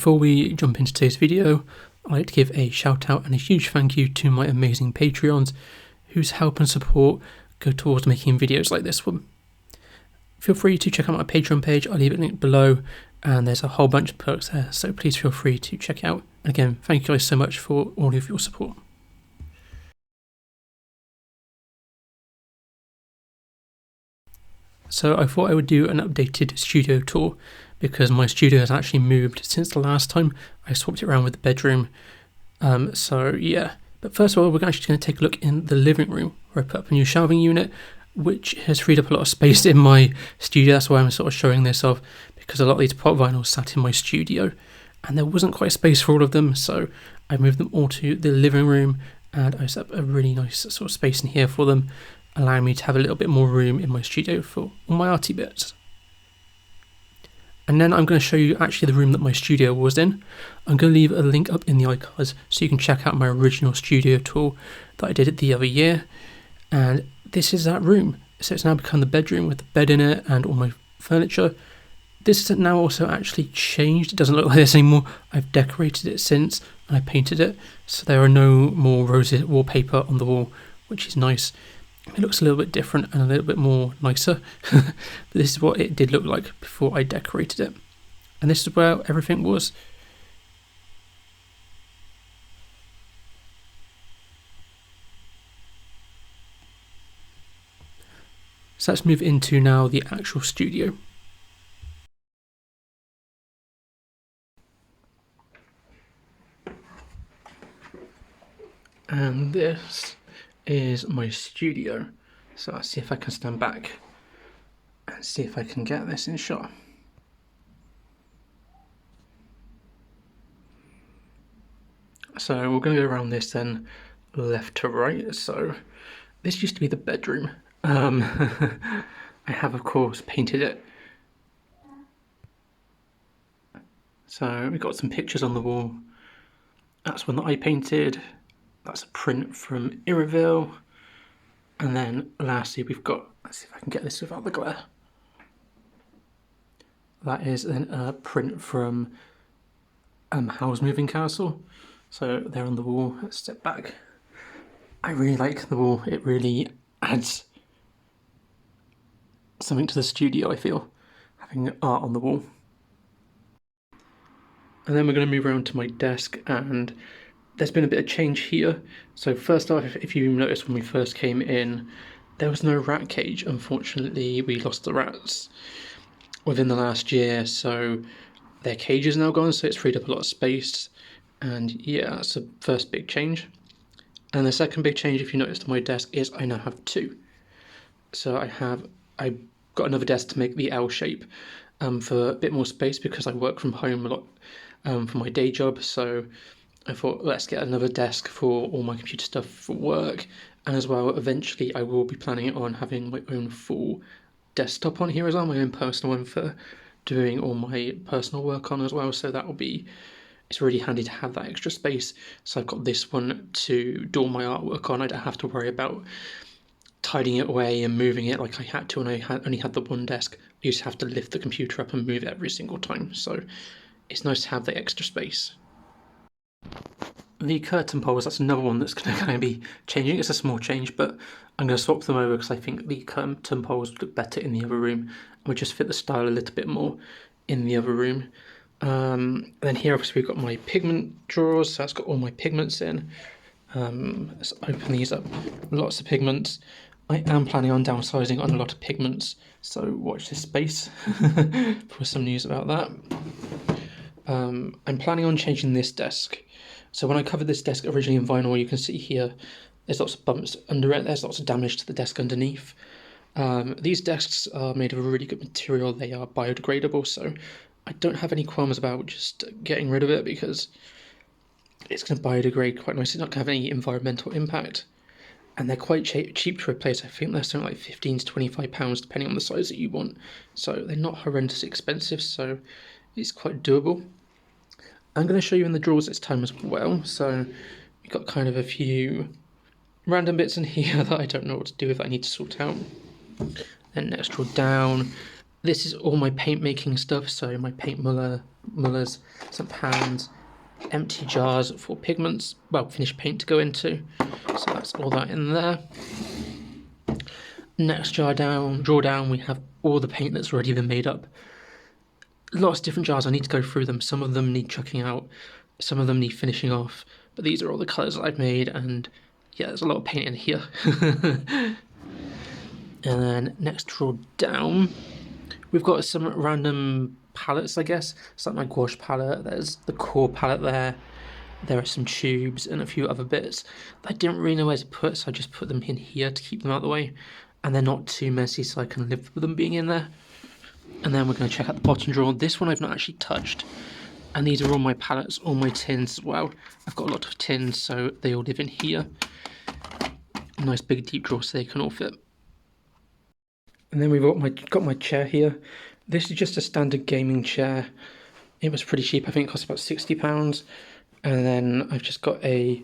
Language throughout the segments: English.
Before we jump into today's video, I'd like to give a shout out and a huge thank you to my amazing Patreons whose help and support go towards making videos like this one. Feel free to check out my Patreon page, I'll leave it linked below, and there's a whole bunch of perks there, so please feel free to check out. And again, thank you guys so much for all of your support. So I thought I would do an updated studio tour because my studio has actually moved since the last time I swapped it around with the bedroom. So yeah, but first of all, we're actually going to take a look in the living room where I put up a new shelving unit, which has freed up a lot of space in my studio. That's why I'm sort of showing this off, because a lot of these pop vinyls sat in my studio and there wasn't quite space for all of them, so I moved them all to the living room and I set up a really nice sort of space in here for them, allowing me to have a little bit more room in my studio for all my arty bits. And then I'm going to show you actually the room that my studio was in. I'm going to leave a link up in the iCards so you can check out my original studio tour that I did it the other year. And this is that room. So it's now become the bedroom with the bed in it and all my furniture. This is now also actually changed. It doesn't look like this anymore. I've decorated it since and I painted it. So there are no more roses wallpaper on the wall, which is nice. It looks a little bit different and a little bit more nicer, but this is what it did look like before I decorated it. And this is where everything was. So let's move into now the actual studio. And this is my studio. So I'll see if I can stand back and see if I can get this in shot. So we're going to go around this then left to right. So this used to be the bedroom. I have of course painted it. So we've got some pictures on the wall. That's one that I painted. That's a print from Iriville. And then lastly we've got, let's see if I can get this without the glare. That is then a print from Howl's Moving Castle. So they're on the wall. Let's step back. I really like the wall. It really adds something to the studio, I feel, having art on the wall. And then we're going to move around to my desk, and there's been a bit of change here. So first off, if you noticed when we first came in, there was no rat cage. Unfortunately, we lost the rats within the last year, so their cage is now gone, so it's freed up a lot of space. And yeah, that's the first big change. And the second big change, if you noticed on my desk, is I now have two. So I got another desk to make the L shape for a bit more space because I work from home a lot for my day job, so I thought let's get another desk for all my computer stuff for work, and as well eventually I will be planning on having my own full desktop on here as well, my own personal one for doing all my personal work on as well, so that will be, it's really handy to have that extra space. So I've got this one to do all my artwork on. I don't have to worry about tidying it away and moving it like I had to when I only had the one desk. I used to have to lift the computer up and move it every single time, so it's nice to have the extra space. The curtain poles, that's another one that's going to kind of be changing. It's a small change, but I'm going to swap them over because I think the curtain poles look better in the other room and would just fit the style a little bit more in the other room. Then here obviously we've got my pigment drawers, so that's got all my pigments in. Let's open these up. Lots of pigments. I am planning on downsizing on a lot of pigments, so watch this space for some news about that. I'm planning on changing this desk. So when I covered this desk originally in vinyl, you can see here there's lots of bumps under it, there's lots of damage to the desk underneath. These desks are made of a really good material, they are biodegradable, so I don't have any qualms about just getting rid of it because it's going to biodegrade quite nicely. It's not going to have any environmental impact, and they're quite cheap to replace. I think they're something like £15 to £25 depending on the size that you want, so they're not horrendously expensive, so it's quite doable. I'm going to show you in the drawers this time as well, so we've got kind of a few random bits in here that I don't know what to do with, that I need to sort out. Then next drawer down, This is all my paint making stuff, so my paint mullers, some pans, empty jars for pigments, well, finished paint to go into. So that's all that in there. Next drawer down, we have all the paint that's already been made up. Lots of different jars, I need to go through them. Some of them need chucking out, some of them need finishing off, but these are all the colours that I've made, and yeah, there's a lot of paint in here. And then next drawer down, we've got some random palettes, I guess. It's like my gouache palette, there's the core palette there. There are some tubes and a few other bits that I didn't really know where to put, so I just put them in here to keep them out of the way. And they're not too messy, so I can live with them being in there. And then we're going to check out the bottom drawer. This one I've not actually touched. And these are all my palettes, all my tins as well. I've got a lot of tins, so they all live in here. A nice big deep drawer so they can all fit. And then we've got my chair here. This is just a standard gaming chair. It was pretty cheap, I think it cost about £60. And then I've just got a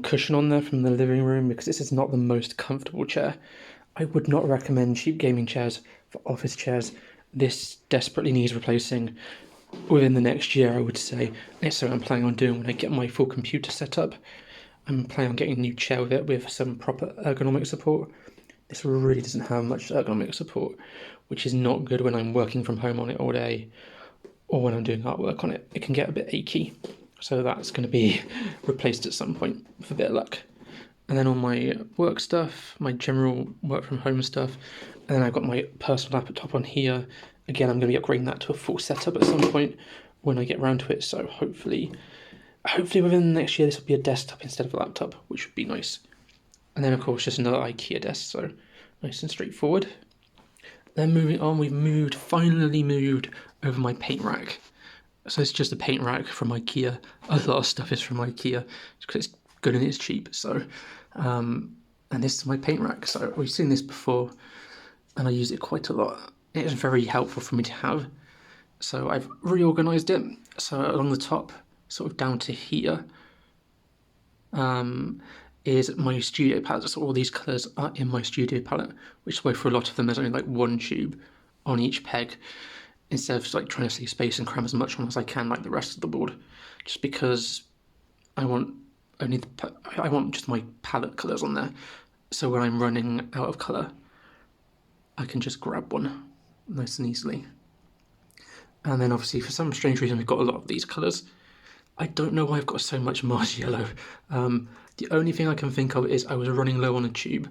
cushion on there from the living room because this is not the most comfortable chair. I would not recommend cheap gaming chairs for office chairs. This desperately needs replacing within the next year, I would say. That's what I'm planning on doing when I get my full computer set up. I'm planning on getting a new chair with it with some proper ergonomic support. This really doesn't have much ergonomic support, which is not good when I'm working from home on it all day or when I'm doing artwork on it. It can get a bit achy. So that's going to be replaced at some point with a bit of luck. And then all my work stuff, my general work from home stuff, and then I've got my personal laptop on here. Again, I'm going to be upgrading that to a full setup at some point when I get around to it. So hopefully within the next year this will be a desktop instead of a laptop, which would be nice. And then of course just another IKEA desk, so nice and straightforward. Then moving on, we've finally moved over my paint rack. So it's just a paint rack from IKEA. A lot of stuff is from IKEA because it's good and it's cheap. So, and this is my paint rack. So we've seen this before, and I use it quite a lot. It is very helpful for me to have. So I've reorganised it. So along the top, sort of down to here, is my studio palette. So all these colours are in my studio palette, which is why for a lot of them there's only like one tube on each peg, instead of like trying to save space and cram as much on as I can like the rest of the board, just because I want just my palette colours on there, so when I'm running out of colour I can just grab one nice and easily. And then obviously for some strange reason we've got a lot of these colours. I don't know why I've got so much Mars yellow. The only thing I can think of is I was running low on a tube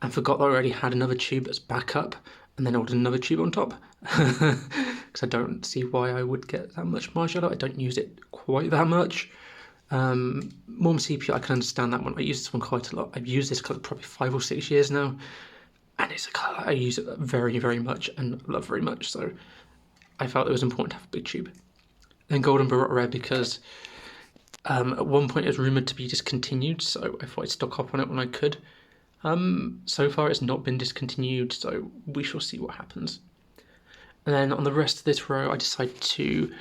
and forgot that I already had another tube that's backup, and then ordered another tube on top. Because I don't see why I would get that much Mars yellow. I don't use it quite that much. Warm sepia, I can understand that one. I use this one quite a lot. I've used this colour probably 5 or 6 years now, and it's a colour I use it very, very much and love very much. So I felt it was important to have a big tube. Then Golden Baroque Red, because at one point it was rumoured to be discontinued, so I thought I'd stock up on it when I could. So far it's not been discontinued, so we shall see what happens. And then on the rest of this row I decided to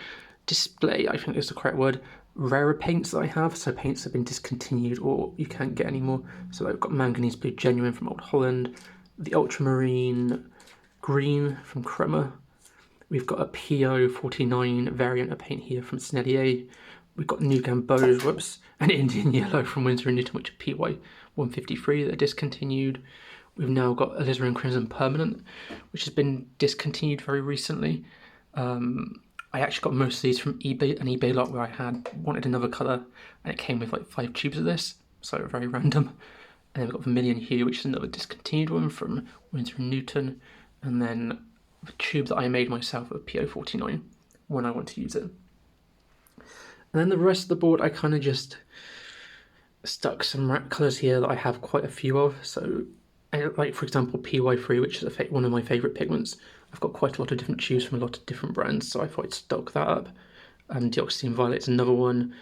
display, I think is the correct word, rarer paints that I have. So paints that have been discontinued or you can't get anymore. So I've got Manganese Blue Genuine from Old Holland, the Ultramarine Green from Crema. We've got a PO49 variant of paint here from Snellier. We've got New Gamboge, an Indian Yellow from Winsor & Newton, which is PY153 that are discontinued. We've now got Alizarin Crimson Permanent, which has been discontinued very recently. I actually got most of these from eBay, an eBay lot where I wanted another colour, and it came with like 5 tubes of this, so very random. And then we've got Vermilion Hue, which is another discontinued one from Winsor & Newton, and then the tube that I made myself of PO49 when I want to use it. And then the rest of the board I kind of just stuck some rack colours here that I have quite a few of. So like for example PY3, which is one of my favourite pigments. I've got quite a lot of different tubes from a lot of different brands, so I thought I'd stock that up. Dioxazine Violet's another one.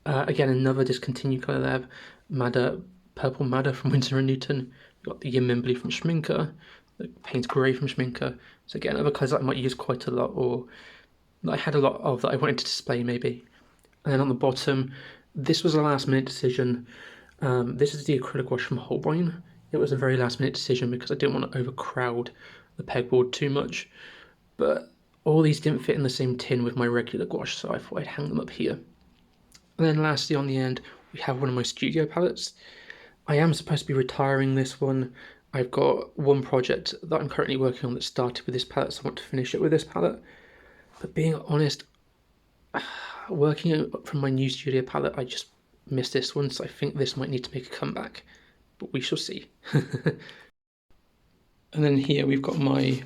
Again, another discontinued colour there. Madder, Purple Madder from Winsor & Newton. We've got the Yinmin Blue from Schminker. The Payne's Grey from Schminker. So again, other colours that I might use quite a lot, or that I had a lot of that I wanted to display maybe. And then on the bottom, this was a last minute decision. This is the acrylic wash from Holbein. It was a very last minute decision because I didn't want to overcrowd the pegboard too much, but all these didn't fit in the same tin with my regular gouache, so I thought I'd hang them up here. And then lastly on the end, we have one of my studio palettes. I am supposed to be retiring this one. I've got one project that I'm currently working on that started with this palette, so I want to finish it with this palette. But being honest, working from my new studio palette, I just missed this one, so I think this might need to make a comeback. But we shall see. And then here we've got my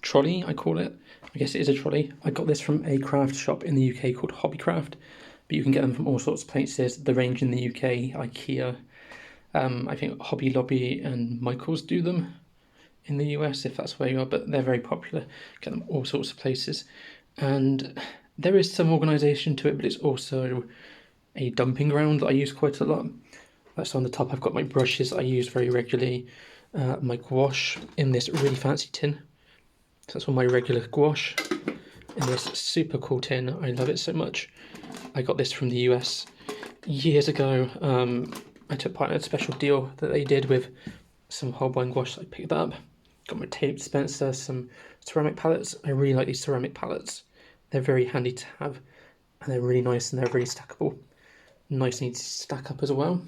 trolley, I call it. I guess it is a trolley. I got this from a craft shop in the UK called Hobbycraft, but you can get them from all sorts of places. The range in the UK, IKEA, I think Hobby Lobby and Michaels do them in the US, if that's where you are, but they're very popular. Get them all sorts of places. And there is some organisation to it, but it's also a dumping ground that I use quite a lot. So on the top I've got my brushes I use very regularly, my gouache in this really fancy tin. So that's all my regular gouache in this super cool tin. I love it so much. I got this from the US years ago. I took part in a special deal that they did with some Holbein gouache, so I picked that up. Got my tape dispenser, some ceramic palettes. I really like these ceramic palettes. They're very handy to have, and they're really nice and they're really stackable. Nice and easy to stack up as well.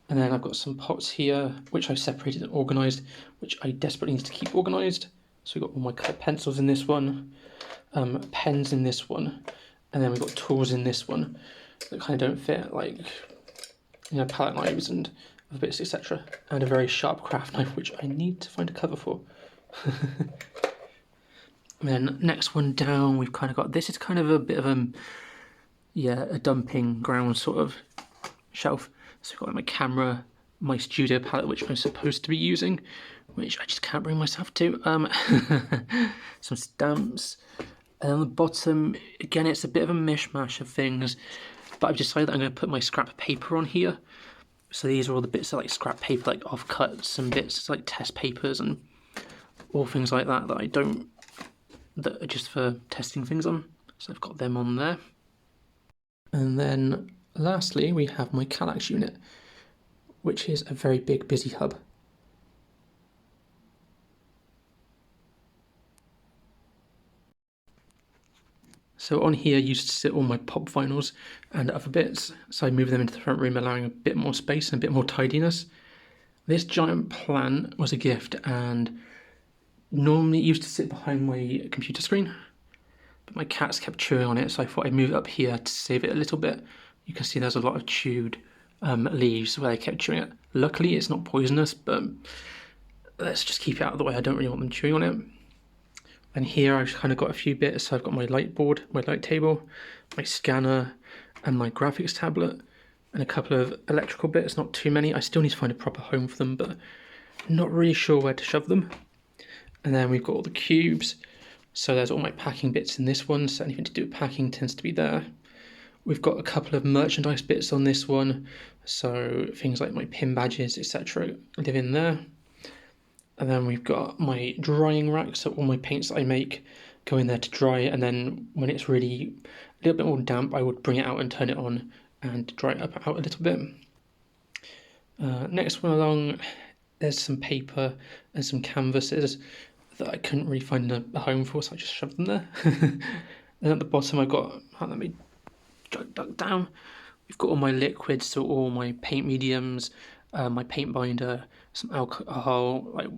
And then I've got some pots here, which I've separated and organised, which I desperately need to keep organised. So we've got all my coloured pencils in this one, pens in this one, and then we've got tools in this one that kind of don't fit, like, you know, palette knives and other bits, etc. And a very sharp craft knife, which I need to find a cover for. And then next one down, we've kind of got, this is kind of a bit of a dumping ground sort of shelf. So I've got my camera, my studio palette, which I'm supposed to be using, which I just can't bring myself to. Some stamps. And on the bottom, again, it's a bit of a mishmash of things, but I've decided that I'm going to put my scrap paper on here. So these are all the bits of like scrap paper, like offcuts and bits like test papers and all things like that that are just for testing things on. So I've got them on there. And then lastly, we have my Calax unit, which is a very big, busy hub. So on here used to sit all my pop vinyls and other bits, so I moved them into the front room, allowing a bit more space and a bit more tidiness. This giant plant was a gift, and normally it used to sit behind my computer screen, but my cats kept chewing on it, so I thought I'd move it up here to save it a little bit. You can see there's a lot of chewed leaves where they kept chewing it. Luckily it's not poisonous, but let's just keep it out of the way. I don't really want them chewing on it. And here I've kind of got a few bits. So I've got my light board, my light table, my scanner, and my graphics tablet, and a couple of electrical bits, not too many. I still need to find a proper home for them, but not really sure where to shove them. And then we've got all the cubes. So there's all my packing bits in this one, so anything to do with packing tends to be there. We've got a couple of merchandise bits on this one, so things like my pin badges, etc. live in there. And then we've got my drying rack, so all my paints that I make go in there to dry, and then when it's really a little bit more damp, I would bring it out and turn it on and dry it out a little bit. Next one along, there's some paper and some canvases that I couldn't really find a home for, so I just shoved them there. Then at the bottom I've got, let me duck down, we've got all my liquids, so all my paint mediums, my paint binder, some alcohol, like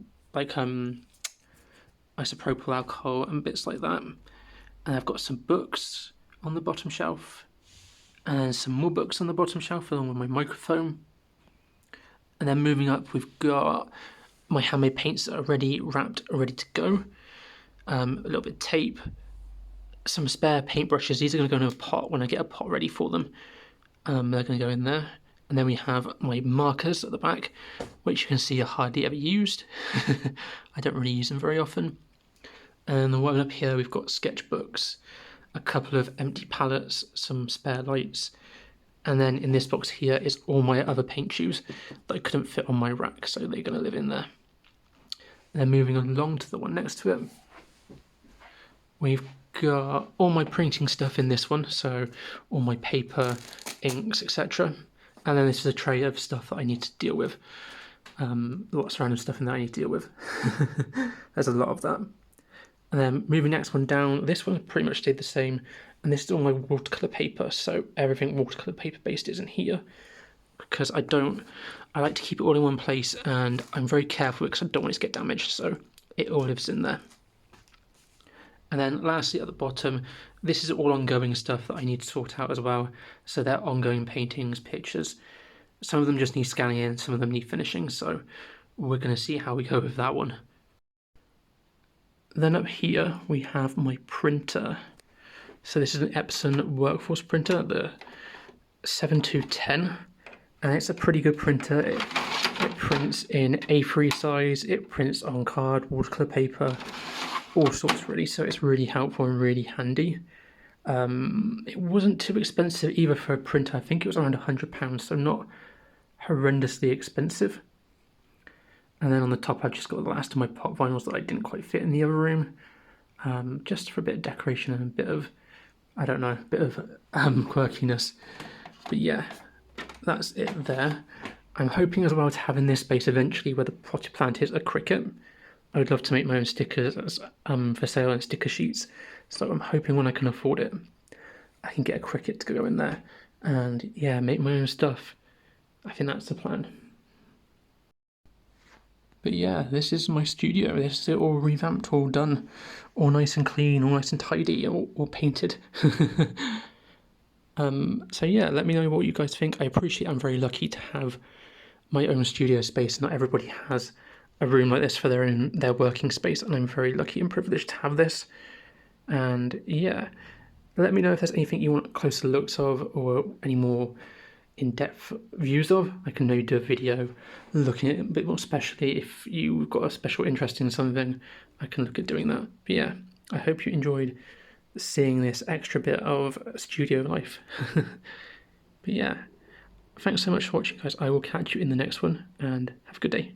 isopropyl alcohol and bits like that. And I've got some books on the bottom shelf, and some more books on the bottom shelf along with my microphone. And then moving up, we've got my handmade paints that are ready, wrapped, ready to go. A little bit of tape, some spare paintbrushes. These are going to go in a pot when I get a pot ready for them. They're going to go in there. And then we have my markers at the back, which you can see are hardly ever used. I don't really use them very often. And the one up here, we've got sketchbooks, a couple of empty palettes, some spare lights. And then in this box here is all my other paint tubes that I couldn't fit on my rack, so they're going to live in there. And then moving along to the one next to it, we've got all my printing stuff in this one, so all my paper, inks, etc. And then this is a tray of stuff that I need to deal with. Lots of random stuff in there I need to deal with. There's a lot of that. And then moving next one down, this one pretty much stayed the same, and this is all my watercolour paper, so everything watercolour paper based is in here, because I like to keep it all in one place, and I'm very careful because I don't want it to get damaged, so it all lives in there. And then lastly at the bottom, this is all ongoing stuff that I need to sort out as well, so they're ongoing paintings, pictures. Some of them just need scanning in, some of them need finishing, so we're going to see how we go with that one. Then up here we have my printer. So this is an Epson Workforce printer, the 7210, and it's a pretty good printer. It prints in A3 size, it prints on card, watercolour paper, all sorts really, so it's really helpful and really handy. It wasn't too expensive either for a printer. I think it was around £100, so not horrendously expensive. And then on the top I've just got the last of my pop vinyls that I didn't quite fit in the other room, just for a bit of decoration and a bit of, I don't know, a bit of quirkiness. But yeah, that's it there. I'm hoping as well to have in this space eventually where the potted plant is a cricket. I would love to make my own stickers for sale and sticker sheets, so I'm hoping when I can afford it I can get a cricket to go in there and yeah, make my own stuff. I think that's the plan. But yeah, this is my studio. This is it all revamped, all done, all nice and clean, all nice and tidy, all painted. So yeah, let me know what you guys think. I appreciate I'm very lucky to have my own studio space. Not everybody has a room like this for their working space, and I'm very lucky and privileged to have this. And yeah, let me know if there's anything you want closer looks of or any more in-depth views of. I can maybe do a video looking at it a bit more specially. If you've got a special interest in something, I can look at doing that. But yeah, I hope you enjoyed seeing this extra bit of studio life. But yeah, thanks so much for watching, guys. I will catch you in the next one, and have a good day.